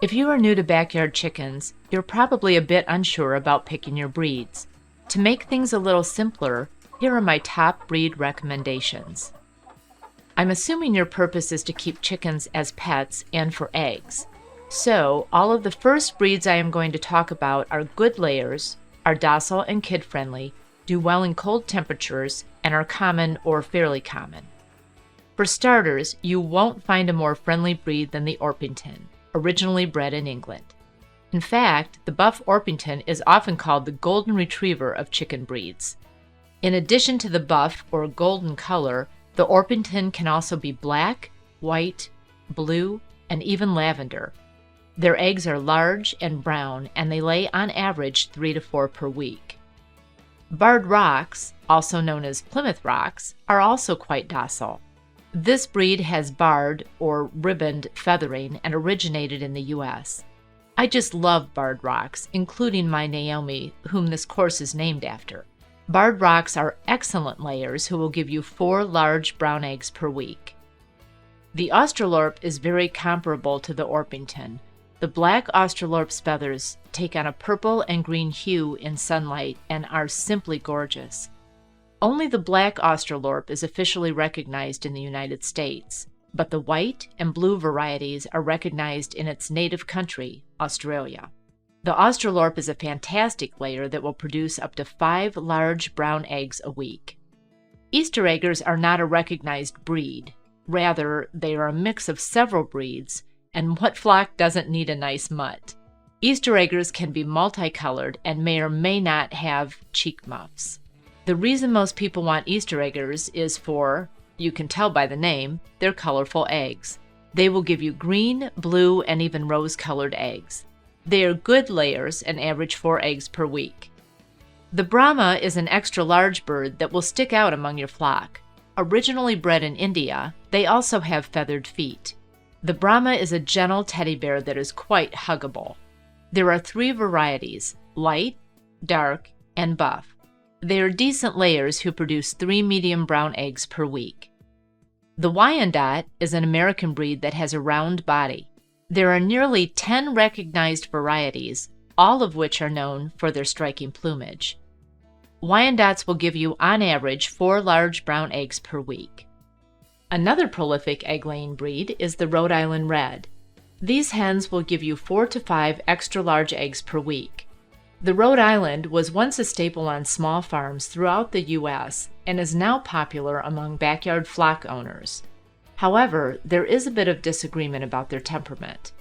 If you are new to backyard chickens, you're probably a bit unsure about picking your breeds. To make things a little simpler, here are my top breed recommendations. I'm assuming your purpose is to keep chickens as pets and for eggs. So, all of the first breeds I am going to talk about are good layers, are docile and kid-friendly, do well in cold temperatures, and are common or fairly common. For starters, you won't find a more friendly breed than the Orpington, originally bred in England. In fact, the Buff Orpington is often called the golden retriever of chicken breeds. In addition to the buff or golden color, the Orpington can also be black, white, blue, and even lavender. Their eggs are large and brown, and they lay on average 3 to 4 per week. Barred Rocks, also known as Plymouth Rocks, are also quite docile. This breed has barred or ribboned feathering and originated in the U.S. I just love Barred Rocks, including my Naomi, whom this course is named after. Barred Rocks are excellent layers who will give you 4 large brown eggs per week. The Australorp is very comparable to the Orpington. The black Australorp's feathers take on a purple and green hue in sunlight and are simply gorgeous. Only the black Australorp is officially recognized in the United States, but the white and blue varieties are recognized in its native country, Australia. The Australorp is a fantastic layer that will produce up to 5 large brown eggs a week. Easter eggers are not a recognized breed. Rather, they are a mix of several breeds, and what flock doesn't need a nice mutt? Easter eggers can be multicolored and may or may not have cheek muffs. The reason most people want Easter eggers is for, you can tell by the name, their colorful eggs. They will give you green, blue, and even rose-colored eggs. They are good layers and average 4 eggs per week. The Brahma is an extra large bird that will stick out among your flock. Originally bred in India, they also have feathered feet. The Brahma is a gentle teddy bear that is quite huggable. There are 3 varieties, light, dark, and buff. They are decent layers who produce 3 medium brown eggs per week. The Wyandotte is an American breed that has a round body. There are nearly 10 recognized varieties, all of which are known for their striking plumage. Wyandottes will give you on average 4 large brown eggs per week. Another prolific egg-laying breed is the Rhode Island Red. These hens will give you 4 to 5 extra large eggs per week. The Rhode Island was once a staple on small farms throughout the U.S. and is now popular among backyard flock owners. However, there is a bit of disagreement about their temperament.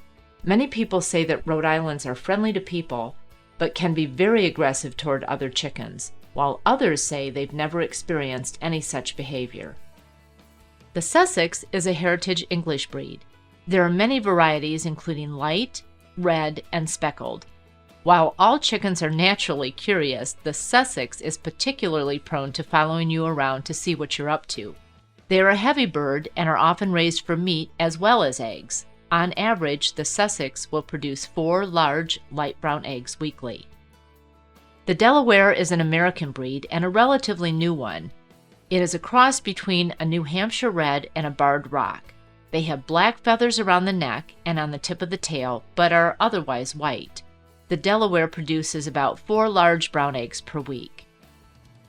Many people say that Rhode Islands are friendly to people, but can be very aggressive toward other chickens, while others say they've never experienced any such behavior. The Sussex is a heritage English breed. There are many varieties including light, red, and speckled. While all chickens are naturally curious, the Sussex is particularly prone to following you around to see what you're up to. They are a heavy bird and are often raised for meat as well as eggs. On average, the Sussex will produce 4 large, light brown eggs weekly. The Delaware is an American breed and a relatively new one. It is a cross between a New Hampshire Red and a Barred Rock. They have black feathers around the neck and on the tip of the tail, but are otherwise white. The Delaware produces about 4 large brown eggs per week.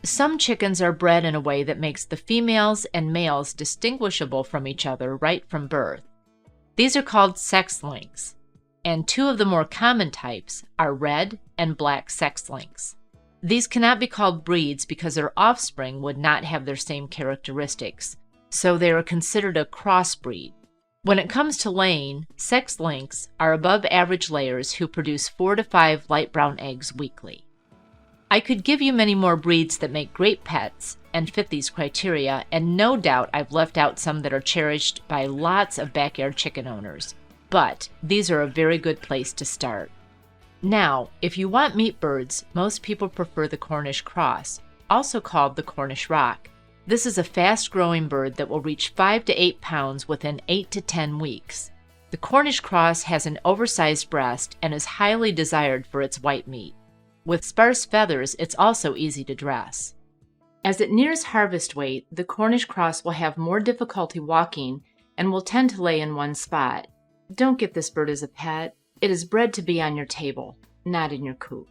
Some chickens are bred in a way that makes the females and males distinguishable from each other right from birth. These are called sex links, and 2 of the more common types are red and black sex links. These cannot be called breeds because their offspring would not have their same characteristics, so they are considered a crossbreed. When it comes to laying, sex links are above average layers who produce 4 to 5 light brown eggs weekly. I could give you many more breeds that make great pets and fit these criteria, and no doubt I've left out some that are cherished by lots of backyard chicken owners, but these are a very good place to start. Now, if you want meat birds, most people prefer the Cornish cross, also called the Cornish rock. This is a fast-growing bird that will reach 5 to 8 pounds within 8 to 10 weeks. The Cornish cross has an oversized breast and is highly desired for its white meat. With sparse feathers, it's also easy to dress. As it nears harvest weight, the Cornish cross will have more difficulty walking and will tend to lay in one spot. Don't get this bird as a pet. It is bred to be on your table, not in your coop.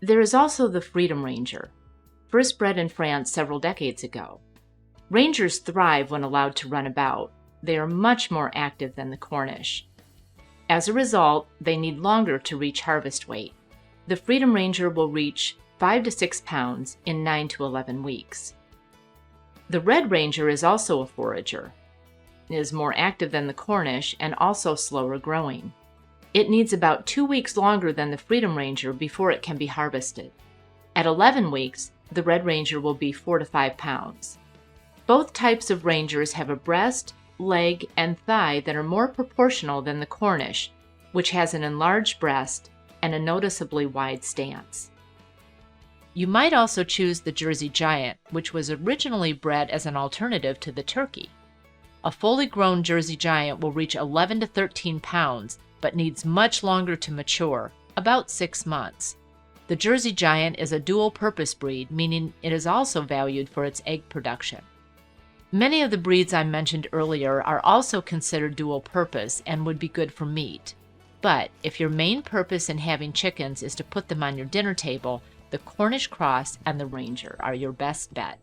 There is also the Freedom Ranger, first bred in France several decades ago. Rangers thrive when allowed to run about. They are much more active than the Cornish. As a result, they need longer to reach harvest weight. The Freedom Ranger will reach 5 to 6 pounds in 9 to 11 weeks. The Red Ranger is also a forager. It is more active than the Cornish and also slower growing. It needs about 2 weeks longer than the Freedom Ranger before it can be harvested. At 11 weeks, the Red Ranger will be 4 to 5 pounds. Both types of Rangers have a breast, leg, and thigh that are more proportional than the Cornish, which has an enlarged breast and a noticeably wide stance. You might also choose the Jersey Giant, which was originally bred as an alternative to the turkey. A fully grown Jersey Giant will reach 11 to 13 pounds, but needs much longer to mature, about 6 months. The Jersey Giant is a dual-purpose breed, meaning it is also valued for its egg production. Many of the breeds I mentioned earlier are also considered dual-purpose and would be good for meat. But if your main purpose in having chickens is to put them on your dinner table, the Cornish Cross and the Ranger are your best bet.